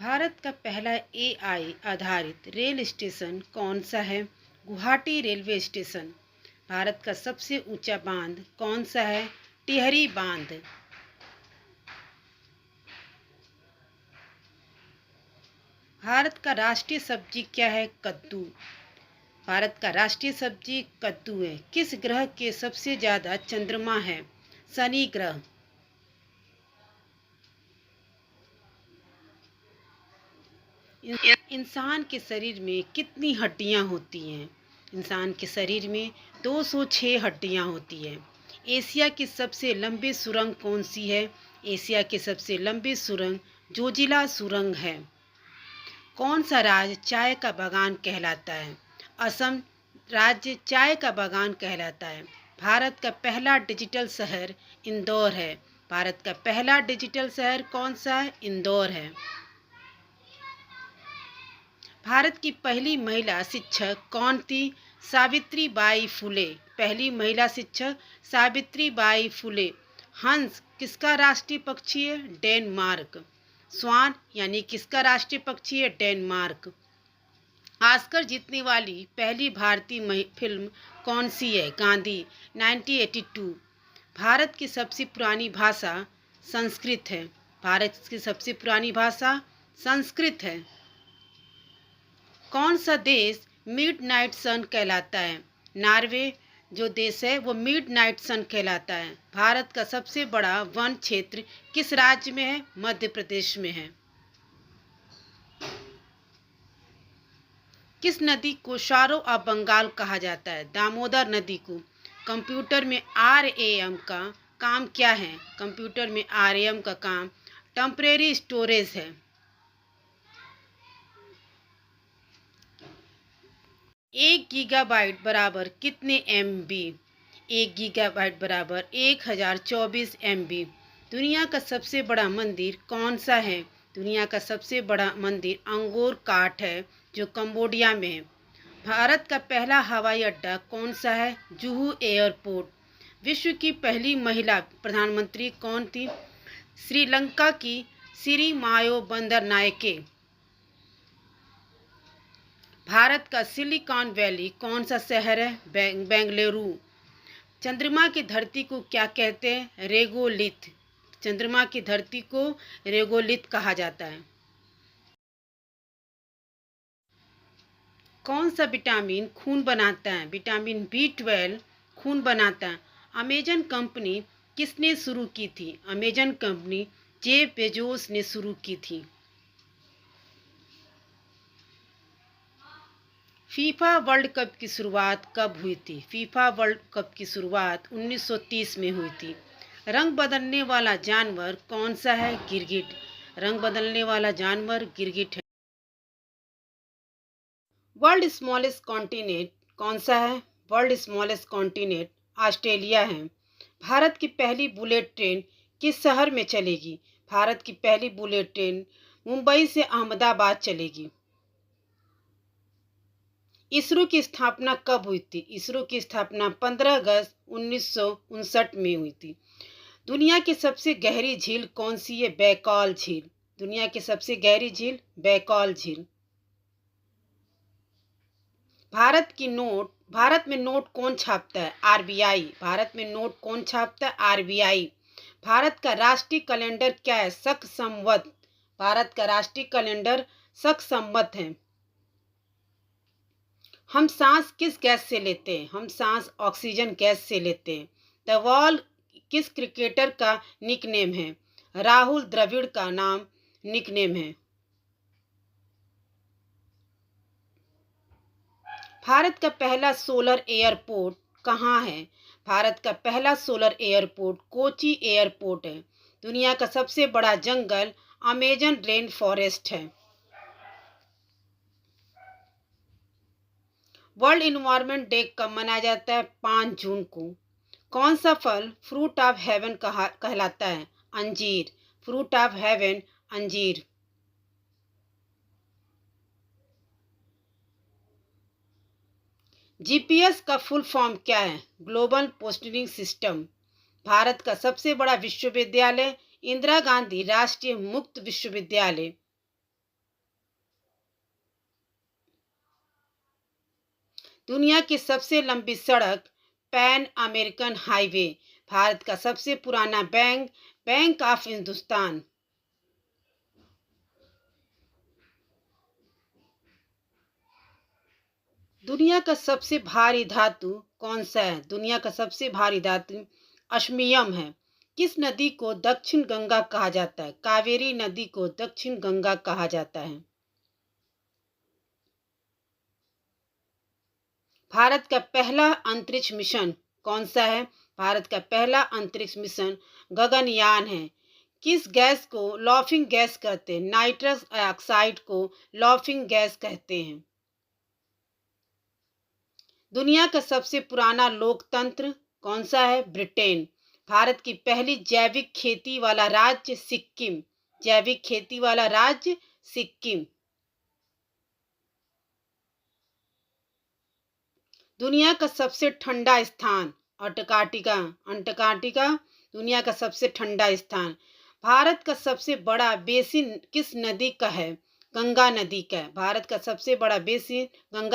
भारत का पहला एआई आधारित रेल स्टेशन कौन सा है? Guwahati railway station. भारत का सबसे ऊंचा बांध कौन सा है? टिहरी बांध। भारत का राष्ट्रीय सब्जी क्या है? कद्दू। भारत का राष्ट्रीय सब्जी कद्दू है। किस ग्रह के सबसे ज्यादा चंद्रमा है? शनि ग्रह। इंसान के शरीर में कितनी हड्डियां होती हैं? इंसान के शरीर में 206 हड्डियां होती हैं। एशिया की सबसे लंबी सुरंग कौन सी है? एशिया की सबसे लंबी सुरंग जोजिला सुरंग है। कौन सा राज्य चाय का बागान कहलाता है? असम राज्य चाय का बागान कहलाता है। भारत का पहला डिजिटल शहर इंदौर है। भारत का पहला डिजिटल शहर कौन सा है? इंदौर है। भारत की पहली महिला शिक्षक कौन थी? सावित्रीबाई फुले। पहली महिला शिक्षक सावित्रीबाई फुले। हंस किसका राष्ट्रीय पक्षी है? डेनमार्क। स्वान यानी किसका राष्ट्रीय पक्षी है? डेनमार्क। ऑस्कर जीतने वाली पहली भारतीय फिल्म कौन सी है? गांधी 1982। भारत की सबसे पुरानी भाषा संस्कृत है। भारत की सबसे पुरानी भाषा संस्कृत है। कौन सा देश मिडनाइट सन कहलाता है? नॉर्वे जो देश है वो मिडनाइट सन कहलाता है। भारत का सबसे बड़ा वन क्षेत्र किस राज्य में है? मध्य प्रदेश में है। किस नदी को शारो ऑफ बंगाल कहा जाता है? दामोदर नदी को। कंप्यूटर में आरएएम का काम क्या है? कंप्यूटर में आरएएम का काम टेम्परेरी स्टोरेज है। एक गीगाबाइट बराबर कितने MB? एक गीगाबाइट बराबर 1024 MB। दुनिया का सबसे बड़ा मंदिर कौन सा है? दुनिया का सबसे बड़ा मंदिर अंगोर काट है जो कंबोडिया में है। भारत का पहला हवाई अड्डा कौन सा है? जुहू एयरपोर्ट। विश्व की पहली महिला प्रधानमंत्री कौन थी? श्रीलंका की सिरी मायो बंदरनायके। भारत का सिलिकॉन वैली कौन सा शहर है? बेंगलुरु। चंद्रमा की धरती को क्या कहते हैं? रेगोलिथ। चंद्रमा की धरती को रेगोलिथ कहा जाता है। कौन सा विटामिन खून बनाता है? विटामिन B12 खून बनाता है। अमेजन कंपनी किसने शुरू की थी? अमेजन कंपनी जेफ बेजोस ने शुरू की थी। फीफा वर्ल्ड कप की शुरुआत कब हुई थी? फीफा वर्ल्ड कप की शुरुआत 1930 में हुई थी। रंग बदलने वाला जानवर कौन सा है? गिरगिट। रंग बदलने वाला जानवर गिरगिट है। वर्ल्ड स्मॉलेस्ट कॉन्टिनेंट कौन सा है? वर्ल्ड स्मॉलेस्ट कॉन्टिनेंट ऑस्ट्रेलिया है। भारत की पहली बुलेट ट्रेन किस शहर में चलेगी? भारत की पहली बुलेट ट्रेन मुंबई से अहमदाबाद चलेगी। इसरो की स्थापना कब हुई थी? इसरो की स्थापना 15 अगस्त 1959 में हुई थी। दुनिया की सबसे गहरी झील कौन सी है? बैकॉल झील। दुनिया की सबसे गहरी झील बैकॉल झील। भारत में नोट कौन छापता है? RBI। भारत में नोट कौन छापता है? RBI। भारत का राष्ट्रीय कैलेंडर क्या है? शक संवत। भारत का राष्ट्रीय कैलेंडर शक संवत है। हम सांस किस गैस से लेते हैं? हम सांस ऑक्सीजन गैस से लेते हैं। द वॉल किस क्रिकेटर का निकनेम है? राहुल द्रविड़ का नाम निकनेम है। भारत का पहला सोलर एयरपोर्ट कहाँ है? भारत का पहला सोलर एयरपोर्ट कोची एयरपोर्ट है। दुनिया का सबसे बड़ा जंगल अमेजन रेन फॉरेस्ट है। वर्ल्ड इन्वायरमेंट डे कब मनाया जाता है? 5 जून को। कौन सा फल फ्रूट ऑफ हेवन कहलाता है? अंजीर। फ्रूट ऑफ हेवन अंजीर। GPS का फुल फॉर्म क्या है? Global positioning system. भारत का सबसे बड़ा विश्वविद्यालय इंदिरा गांधी राष्ट्रीय मुक्त विश्वविद्यालय। दुनिया की सबसे लंबी सड़क पैन अमेरिकन हाईवे। भारत का सबसे पुराना बैंक बैंक ऑफ हिंदुस्तान। दुनिया का सबसे भारी धातु कौन सा है? दुनिया का सबसे भारी धातु ऑस्मियम है। किस नदी को दक्षिण गंगा कहा जाता है? कावेरी नदी को दक्षिण गंगा कहा जाता है। भारत का पहला अंतरिक्ष मिशन कौन सा है? भारत का पहला अंतरिक्ष मिशन गगनयान है। किस गैस को लॉफिंग गैस कहते हैं? नाइट्रस ऑक्साइड को लॉफिंग गैस कहते हैं। दुनिया का सबसे पुराना लोकतंत्र कौन सा है? ब्रिटेन। भारत की पहली जैविक खेती वाला राज्य सिक्किम। जैविक खेती वाला राज्य सिक्किम। दुनिया का सबसे ठंडा स्थान अंटार्कटिका। अंटार्कटिका दुनिया का सबसे ठंडा स्थान। भारत का सबसे बड़ा बेसिन किस नदी का है? गंगा नदी का है। भारत का सबसे बड़ा बेसिन गंगा